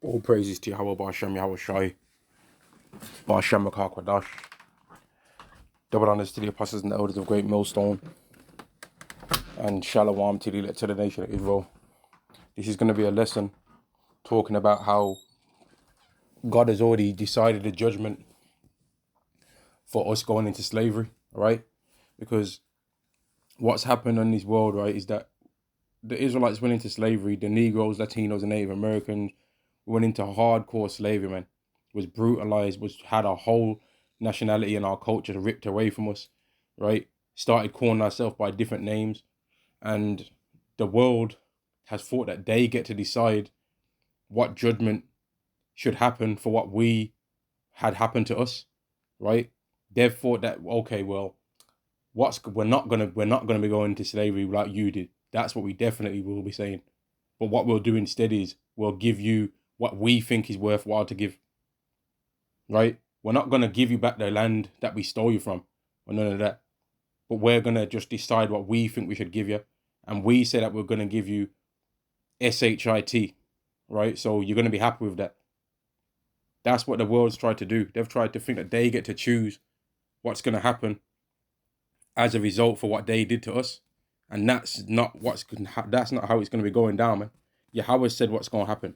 All praises to Yahweh Ba'Shem Yahweh Shai, Ba'Shem Makar Kwadash. Double honors to the apostles and the elders of Great Millstone, and Shalom to the nation of Israel. This is going to be a lesson talking about how God has already decided a judgment for us going into slavery, right? Because what's happened in this world, right, is that the Israelites went into slavery, the Negroes, Latinos, and Native Americans went into hardcore slavery, man. Was brutalized, had our whole nationality and our culture ripped away from us, right? Started calling ourselves by different names. And the world has thought that they get to decide what judgment should happen for what we had happened to us, right? They've thought that, okay, well, we're not gonna be going into slavery like you did. That's what we definitely will be saying. But what we'll do instead is we'll give you what we think is worthwhile to give, right? We're not going to give you back the land that we stole you from, or none of that. But we're going to just decide what we think we should give you. And we say that we're going to give you SHIT, right? So you're going to be happy with that. That's what the world's tried to do. They've tried to think that they get to choose what's going to happen as a result for what they did to us. And that's not that's not how it's going to be going down, man. Yahweh said what's going to happen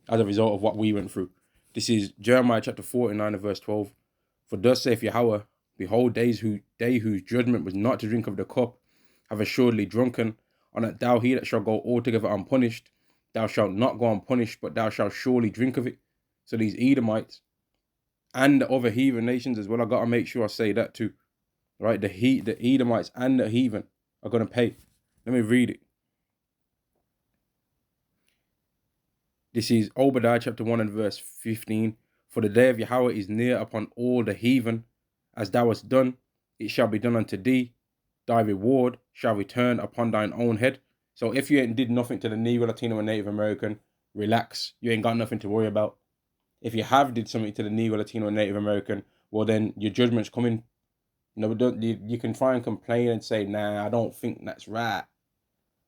as a result of what we went through. This is Jeremiah chapter 49 and verse 12. For thus saith Yahweh, behold, they whose judgment was not to drink of the cup have assuredly drunken, and that thou he that shall go altogether unpunished, thou shalt not go unpunished, but thou shalt surely drink of it. So these Edomites and the other heathen nations as well, I gotta make sure I say that too. Right? The Edomites and the heathen are gonna pay. Let me read it. This is Obadiah chapter 1 and verse 15. For the day of Yahweh is near upon all the heathen. As thou hast done, it shall be done unto thee. Thy reward shall return upon thine own head. So if you did nothing to the Negro, Latino, and Native American, relax. You ain't got nothing to worry about. If you have did something to the Negro, Latino, and Native American, well then your judgment's coming. You can try and complain and say, nah, I don't think that's right.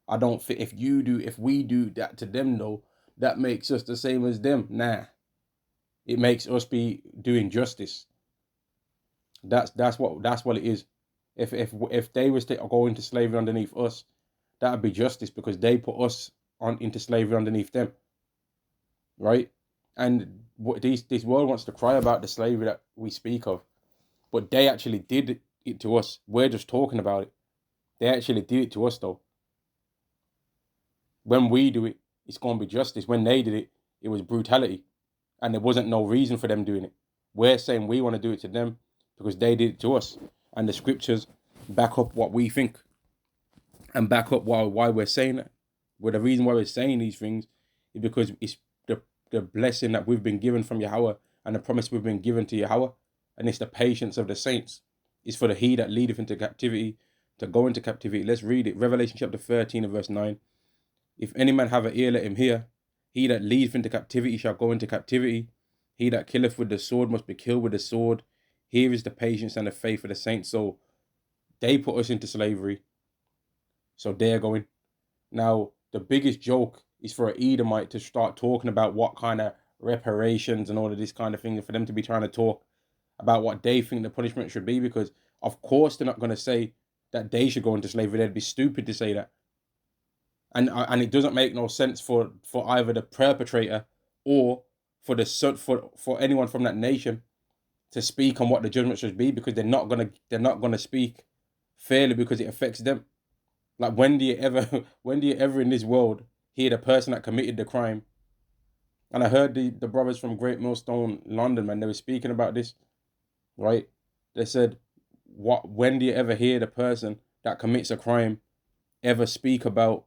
I don't think if we do that to them though, that makes us the same as them. Nah. It makes us be doing justice. That's what it is. If they was to go into slavery underneath us, that would be justice because they put us on into slavery underneath them. Right? And what this world wants to cry about the slavery that we speak of. But they actually did it to us. We're just talking about it. They actually did it to us though. When we do it, it's going to be justice. When they did it, it was brutality. And there wasn't no reason for them doing it. We're saying we want to do it to them because they did it to us. And the scriptures back up what we think and back up why we're saying it. Well, the reason why we're saying these things is because it's the blessing that we've been given from Yahweh and the promise we've been given to Yahweh. And it's the patience of the saints. It's for the he that leadeth into captivity to go into captivity. Let's read it. Revelation chapter 13 and verse 9. If any man have an ear, let him hear. He that leadeth into captivity shall go into captivity. He that killeth with the sword must be killed with the sword. Here is the patience and the faith of the saints. So they put us into slavery. So they're going. Now, the biggest joke is for an Edomite to start talking about what kind of reparations and all of this kind of thing, and for them to be trying to talk about what they think the punishment should be, because of course they're not going to say that they should go into slavery. They'd be stupid to say that. And it doesn't make no sense for either the perpetrator or for for anyone from that nation to speak on what the judgment should be, because they're not gonna speak fairly because it affects them. Like when do you ever in this world hear the person that committed the crime? And I heard the brothers from Great Millstone, London, man, they were speaking about this, right? They said, when do you ever hear the person that commits a crime ever speak about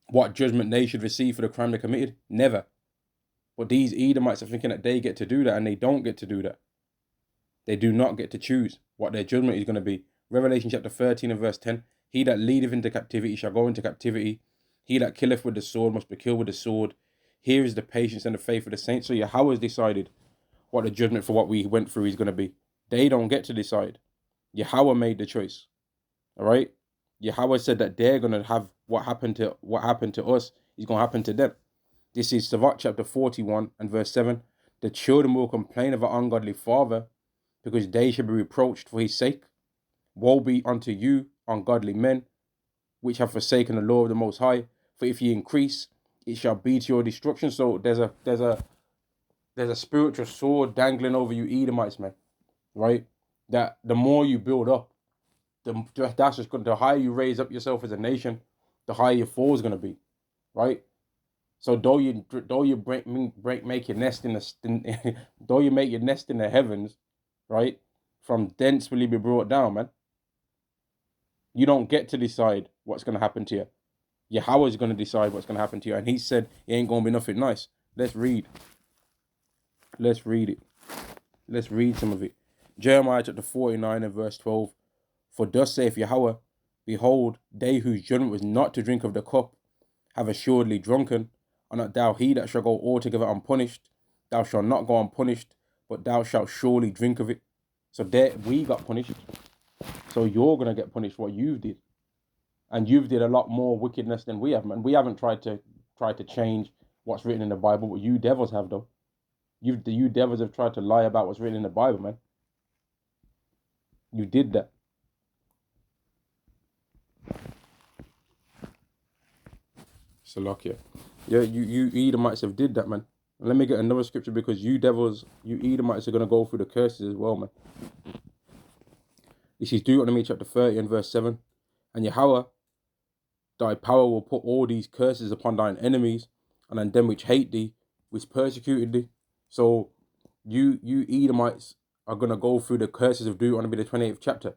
what judgment they should receive for the crime they committed? Never. But these Edomites are thinking that they get to do that, and they don't get to do that. They do not get to choose what their judgment is going to be. Revelation chapter 13 and verse 10. He that leadeth into captivity shall go into captivity. He that killeth with the sword must be killed with the sword. Here is the patience and the faith of the saints. So Yahweh has decided what the judgment for what we went through is going to be. They don't get to decide. Yahweh made the choice. All right? Yahweh said that they're going to have what happened to us is going to happen to them. This is Savat chapter 41 and verse 7. The children will complain of an ungodly father, because they shall be reproached for his sake. Woe be unto you, ungodly men, which have forsaken the law of the Most High. For if ye increase, it shall be to your destruction. So there's a spiritual sword dangling over you, Edomites, man. Right? That the more you build up, that's just the higher you raise up yourself as a nation, the higher your fall is gonna be, right? So though you make your nest in the though you make your nest in the heavens, right? From thence will you be brought down, man. You don't get to decide what's gonna happen to you. Yahweh's gonna decide what's gonna happen to you, and He said it ain't gonna be nothing nice. Let's read. Let's read it. Let's read some of it. Jeremiah chapter 49 and verse 12. For thus saith Yahweh, behold, they whose judgment was not to drink of the cup have assuredly drunken. Art not thou he that shall go altogether unpunished? Thou shalt not go unpunished, but thou shalt surely drink of it. So there we got punished. So you're gonna get punished what you did. And you've did a lot more wickedness than we have, man. We haven't tried to change what's written in the Bible, but you devils have, though. You devils have tried to lie about what's written in the Bible, man. You did that. Salakia. Yeah, you Edomites have did that, man. Let me get another scripture, because you devils, you Edomites are going to go through the curses as well, man. This is Deuteronomy chapter 30 and verse 7. And Yahweh, thy power will put all these curses upon thine enemies, and on them which hate thee, which persecuted thee. So you Edomites are going to go through the curses of Deuteronomy the 28th chapter,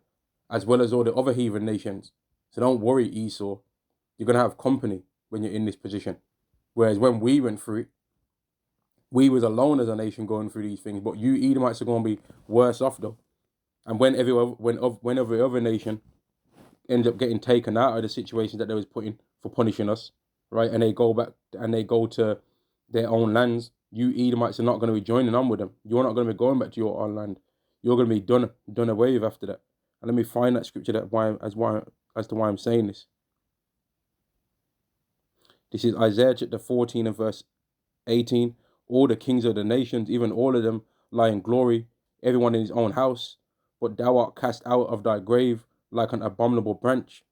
as well as all the other heathen nations. So don't worry, Esau. You're going to have company when you're in this position. Whereas when we went through it, we was alone as a nation going through these things. But you Edomites are going to be worse off, though. And when every other nation ends up getting taken out of the situations that they was put in for punishing us, right? And they go back and they go to their own lands, you Edomites are not going to be joining on with them. You're not going to be going back to your own land. You're going to be done away with after that. And let me find that scripture as to why I'm saying this. This is Isaiah chapter 14 and verse 18. All the kings of the nations, even all of them, lie in glory, everyone in his own house. But thou art cast out of thy grave like an abominable branch,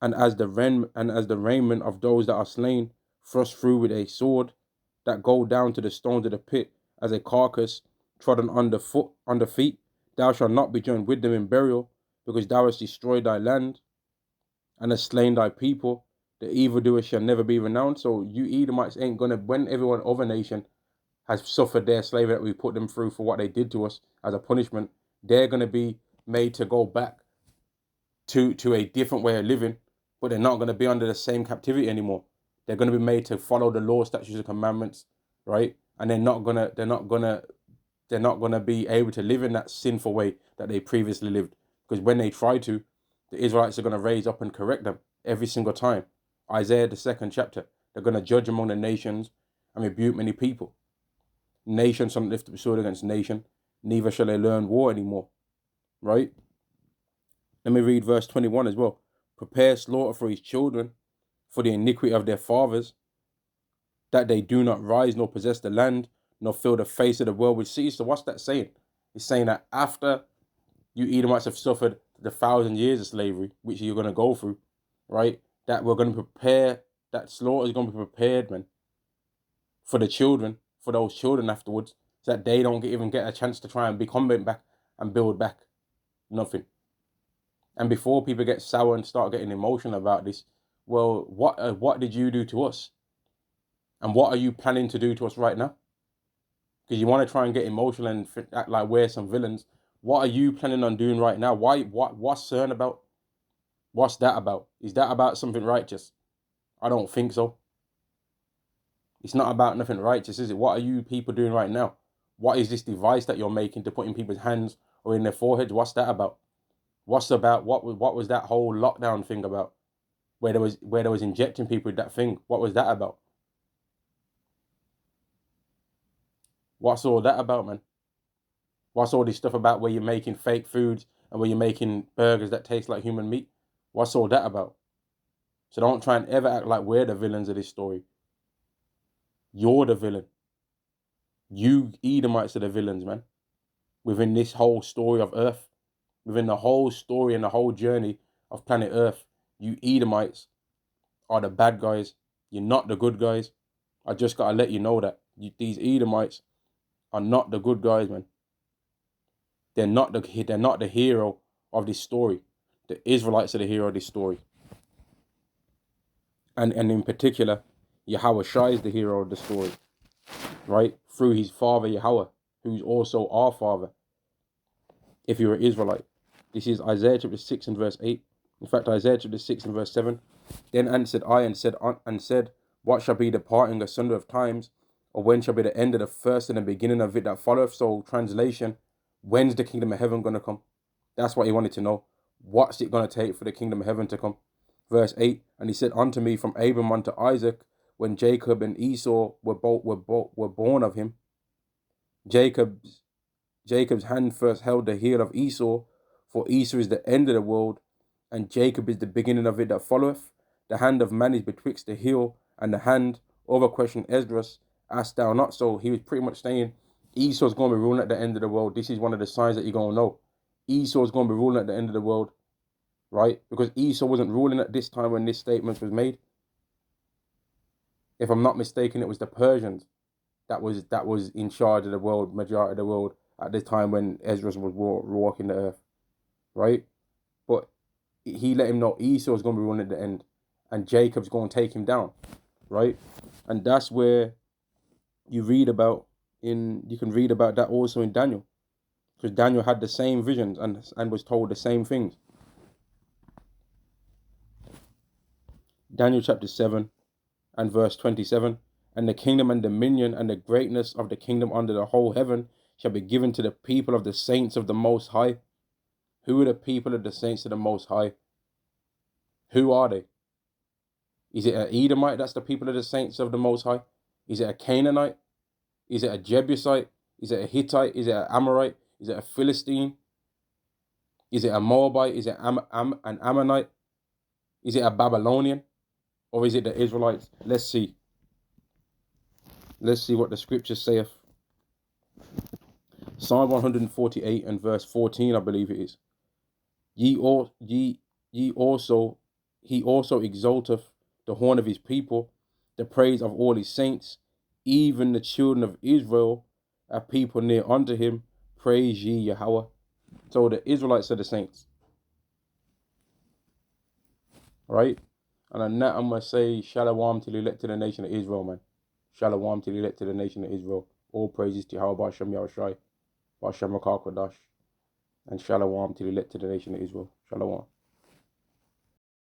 and as the raiment of those that are slain, thrust through with a sword, that go down to the stones of the pit, as a carcass trodden under feet. Thou shalt not be joined with them in burial, because thou hast destroyed thy land, and hast slain thy people. The evildoer shall never be renowned. So you Edomites ain't gonna, when everyone other nation has suffered their slavery that we put them through for what they did to us as a punishment, they're gonna be made to go back to a different way of living, but they're not gonna be under the same captivity anymore. They're gonna be made to follow the law, statutes, and commandments, right? And they're not gonna be able to live in that sinful way that they previously lived. Because when they try to, the Israelites are gonna raise up and correct them every single time. Isaiah the 2nd chapter, they're gonna judge among the nations and rebuke many people. Nation shall not lift up sword against nation, neither shall they learn war anymore. Right? Let me read verse 21 as well. Prepare slaughter for his children, for the iniquity of their fathers, that they do not rise nor possess the land, nor fill the face of the world with cities. So what's that saying? It's saying that after you Edomites have suffered the 1,000 years of slavery, which you're going to go through, right? That we're going to prepare, that slaughter is going to be prepared, man, for the children, for those children afterwards, so that they don't even get a chance to try and become back and build back. Nothing. And before people get sour and start getting emotional about this, well, what did you do to us? And what are you planning to do to us right now? Because you want to try and get emotional and act like we're some villains. What are you planning on doing right now? What's CERN about? What's that about? Is that about something righteous? I don't think so. It's not about nothing righteous, is it? What are you people doing right now? What is this device that you're making to put in people's hands or in their foreheads? What's that about? What was that whole lockdown thing about? Where there was injecting people with that thing. What was that about? What's all that about, man? What's all this stuff about where you're making fake foods and where you're making burgers that taste like human meat? What's all that about? So don't try and ever act like we're the villains of this story. You're the villain. You Edomites are the villains, man. Within this whole story of Earth, within the whole story and the whole journey of planet Earth, you Edomites are the bad guys. You're not the good guys. I just gotta let you know that these Edomites are not the good guys, man. They're not the hero of this story. The Israelites are the hero of this story. And in particular, Yahweh Shai is the hero of the story, right? Through his father Yahweh, who's also our father, if you're an Israelite. This is Isaiah chapter 6 and verse 8. In fact, Isaiah chapter 6 and verse 7. Then answered I and said, what shall be the parting asunder of times? Or when shall be the end of the first and the beginning of it that followeth? So translation, when's the kingdom of heaven going to come? That's what he wanted to know. What's it going to take for the kingdom of heaven to come? Verse 8, and he said unto me, from Abram unto Isaac, when Jacob and Esau were born of him, Jacob's hand first held the heel of Esau, for Esau is the end of the world, and Jacob is the beginning of it that followeth. The hand of man is betwixt the heel and the hand. Over question Esdras, asked thou not so? He was pretty much saying Esau's going to be ruling at the end of the world. This is one of the signs that you're going to know. Esau's going to be ruling at the end of the world, right? Because Esau wasn't ruling at this time when this statement was made. If I'm not mistaken, it was the Persians that was in charge of the world, majority of the world, at the time when Esdras was walking the earth, right? But he let him know Esau's going to be ruling at the end, and Jacob's going to take him down, right? And that's where you can read about that also in Daniel, because Daniel had the same visions and was told the same things. Daniel chapter 7 and verse 27, and the kingdom and dominion and the greatness of the kingdom under the whole heaven shall be given to the people of the saints of the Most High. Who are the people of the saints of the Most High? Who are they? Is it an Edomite that's the people of the saints of the Most High? Is it a Canaanite? Is it a Jebusite? Is it a Hittite? Is it an Amorite? Is it a Philistine? Is it a Moabite? Is it an Ammonite? Is it a Babylonian? Or is it the Israelites? Let's see. Let's see what the scripture saith. Psalm 148 and verse 14, I believe it is. He also exalteth the horn of his people, the praise of all his saints, even the children of Israel, a people near unto him, praise ye Yahweh. So the Israelites are the saints, right? And on that I'm going to say Shalom to the elect to the nation of Israel, man. Shalom to the elect to the nation of Israel. All praises to Yahweh B'Shem Yahushai, B'Shem Rakah Kodash, and Shalom to the elect to the nation of Israel. Shalom.